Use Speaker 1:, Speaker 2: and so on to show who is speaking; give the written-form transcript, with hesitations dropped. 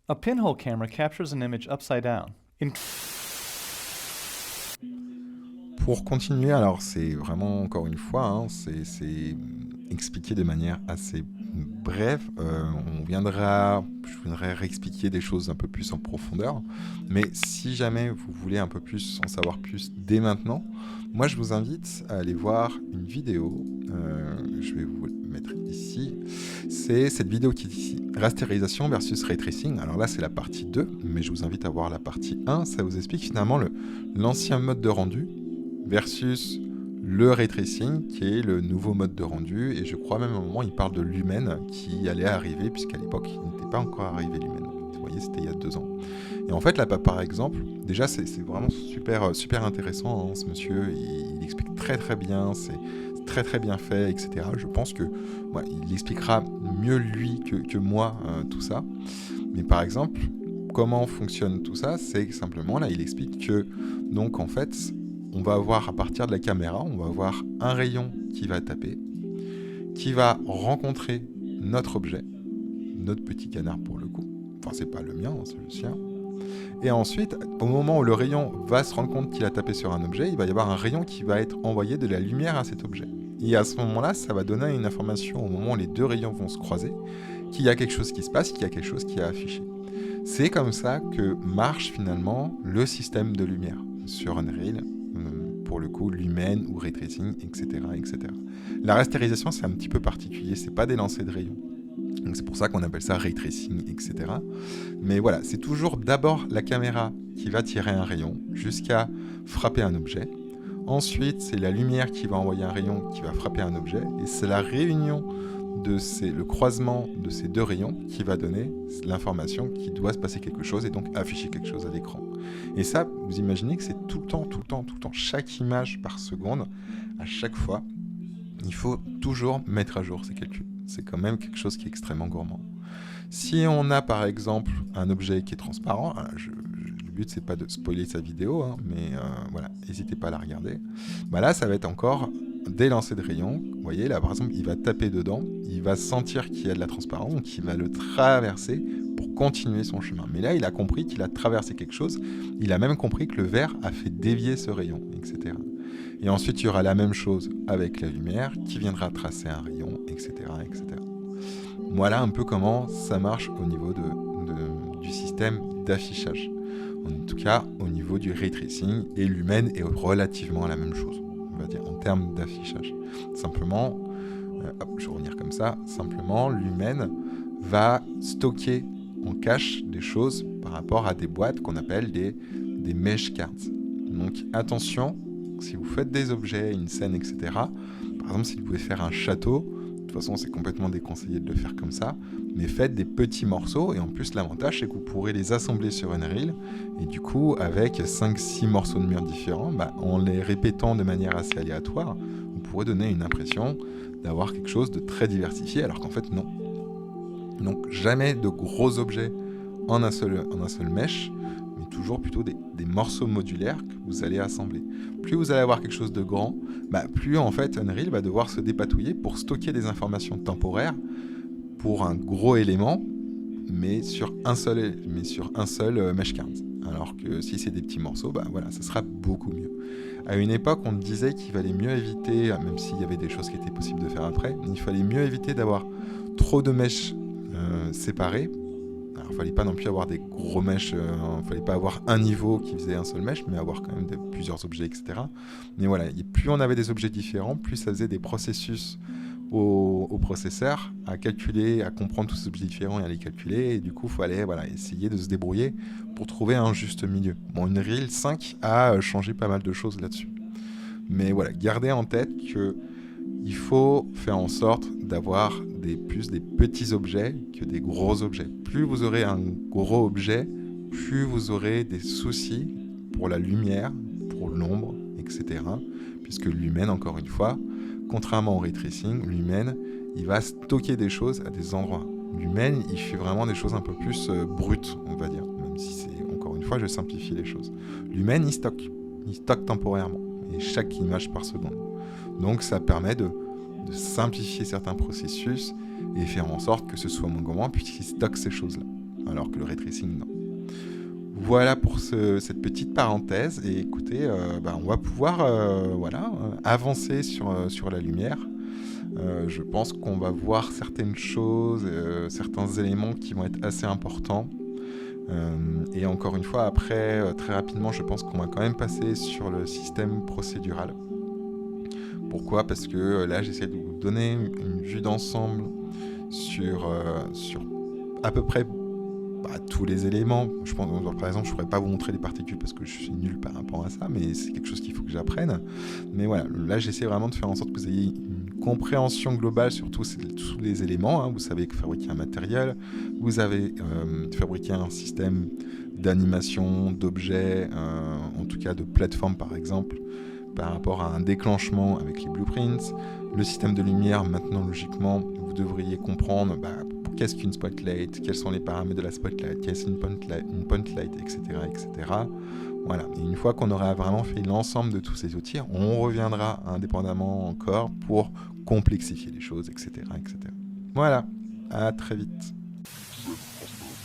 Speaker 1: A pinhole camera captures an image upside down.
Speaker 2: Pour continuer, alors c'est vraiment encore une fois, c'est expliqué de manière assez brève. Je viendrai réexpliquer des choses un peu plus en profondeur. Mais si jamais vous voulez un peu plus en savoir plus dès maintenant, moi je vous invite à aller voir une vidéo. Je vais vous le mettre ici. C'est cette vidéo qui est ici. Rasterisation versus ray tracing. Alors là c'est la partie 2, mais je vous invite à voir la partie 1. Ça vous explique finalement l'ancien mode de rendu versus le ray tracing qui est le nouveau mode de rendu, et je crois même à un moment il parle de Lumen qui allait arriver, puisqu'à l'époque il n'était pas encore arrivé Lumen. Vous voyez, c'était il y a 2 ans. Et en fait là par exemple, déjà c'est vraiment super intéressant, hein, ce monsieur, il explique très bien, c'est très bien fait, etc. Je pense que il expliquera mieux lui que moi tout ça. Mais par exemple, comment fonctionne tout ça, c'est que simplement là il explique que donc en fait on va avoir à partir de la caméra, on va avoir un rayon qui va taper, qui va rencontrer notre objet, notre petit canard pour le coup. Enfin, c'est pas le mien, c'est le sien. Et ensuite, au moment où le rayon va se rendre compte qu'il a tapé sur un objet, il va y avoir un rayon qui va être envoyé de la lumière à cet objet. Et à ce moment-là, ça va donner une information au moment où les deux rayons vont se croiser, qu'il y a quelque chose qui se passe, qu'il y a quelque chose qui est affiché. C'est comme ça que marche finalement le système de lumière sur Unreal, pour le coup, Lumen ou Ray Tracing, etc. La rasterisation, c'est un petit peu particulier, c'est pas des lancers de rayons. Donc c'est pour ça qu'on appelle ça Ray Tracing, etc. Mais voilà, c'est toujours d'abord la caméra qui va tirer un rayon jusqu'à frapper un objet. Ensuite, c'est la lumière qui va envoyer un rayon qui va frapper un objet. Et c'est la réunion le croisement de ces deux rayons qui va donner l'information qu'il doit se passer quelque chose et donc afficher quelque chose à l'écran. Et ça, vous imaginez que c'est tout le temps, chaque image par seconde, à chaque fois, il faut toujours mettre à jour ces calculs. C'est quand même quelque chose qui est extrêmement gourmand. Si on a par exemple un objet qui est transparent, le but c'est pas de spoiler sa vidéo, hein, mais voilà, n'hésitez pas à la regarder. Là, ça va être encore des lancers de rayons. Vous voyez, là par exemple, il va taper dedans, il va sentir qu'il y a de la transparence, donc il va le traverser pour continuer son chemin. Mais là, il a compris qu'il a traversé quelque chose, il a même compris que le verre a fait dévier ce rayon, etc. Et ensuite, il y aura la même chose avec la lumière qui viendra tracer un rayon, etc. Voilà un peu comment ça marche au niveau du système d'affichage. En tout cas, au niveau du ray tracing, et Lumen est relativement la même chose, on va dire, en termes d'affichage. Simplement, je vais revenir comme ça, simplement, Lumen va stocker en cache des choses par rapport à des boîtes qu'on appelle des mesh cards. Donc attention, si vous faites des objets, une scène, etc., par exemple, si vous pouvez faire un château, de toute façon, c'est complètement déconseillé de le faire comme ça, mais faites des petits morceaux, et en plus, l'avantage, c'est que vous pourrez les assembler sur Unreal, et du coup, avec 5-6 morceaux de mur différents, en les répétant de manière assez aléatoire, vous pourrez donner une impression d'avoir quelque chose de très diversifié, alors qu'en fait, non. Donc, jamais de gros objets en un seul mesh, mais toujours plutôt des morceaux modulaires que vous allez assembler. Plus vous allez avoir quelque chose de grand, plus en fait Unreal va devoir se dépatouiller pour stocker des informations temporaires pour un gros élément, mais sur un seul mesh card. Alors que si c'est des petits morceaux, voilà, ça sera beaucoup mieux. À une époque, on disait qu'il fallait mieux éviter, même s'il y avait des choses qui étaient possibles de faire après, il fallait mieux éviter d'avoir trop de meshs séparés. Alors, il ne fallait pas non plus avoir des gros meshs, il ne fallait pas avoir un niveau qui faisait un seul mesh, mais avoir quand même plusieurs objets, etc. Mais voilà, plus on avait des objets différents, plus ça faisait des processus au processeur à calculer, à comprendre tous ces objets différents et à les calculer, et du coup, il fallait essayer de se débrouiller pour trouver un juste milieu. Bon, Unreal 5 a changé pas mal de choses là-dessus. Mais voilà, gardez en tête qu'il faut faire en sorte d'avoir plus des petits objets que des gros objets. Plus vous aurez un gros objet, plus vous aurez des soucis pour la lumière, pour l'ombre, etc. Puisque Lumen, encore une fois, contrairement au ray tracing, Lumen, il va stocker des choses à des endroits. Lumen, il fait vraiment des choses un peu plus brutes, on va dire. Même si c'est, encore une fois, je simplifie les choses. Lumen, il stocke temporairement, et chaque image par seconde. Donc ça permet de simplifier certains processus et faire en sorte que ce soit moins gourmand puisqu'il stocke ces choses-là. alors que le ray tracing, non. Voilà pour cette petite parenthèse. Et écoutez, on va pouvoir avancer sur la lumière. Je pense qu'on va voir certaines choses, certains éléments qui vont être assez importants. Et encore une fois, après, très rapidement, je pense qu'on va quand même passer sur le système procédural. Pourquoi ? Parce que là, j'essaie de vous donner une vue d'ensemble sur à peu près tous les éléments. Je pense, par exemple, je ne pourrais pas vous montrer les particules parce que je suis nul par rapport à ça, mais c'est quelque chose qu'il faut que j'apprenne. Mais voilà, là, j'essaie vraiment de faire en sorte que vous ayez une compréhension globale sur tous les éléments. Vous savez fabriquer un matériel, vous avez fabriqué un système d'animation, d'objets, en tout cas de plateforme par exemple, par rapport à un déclenchement avec les blueprints. Le système de lumière, maintenant logiquement, vous devriez comprendre qu'est-ce qu'une spotlight, quels sont les paramètres de la spotlight, qu'est-ce qu'une point light, etc., etc. Voilà. Et une fois qu'on aura vraiment fait l'ensemble de tous ces outils, on reviendra indépendamment encore pour complexifier les choses, etc., etc. Voilà. À très vite.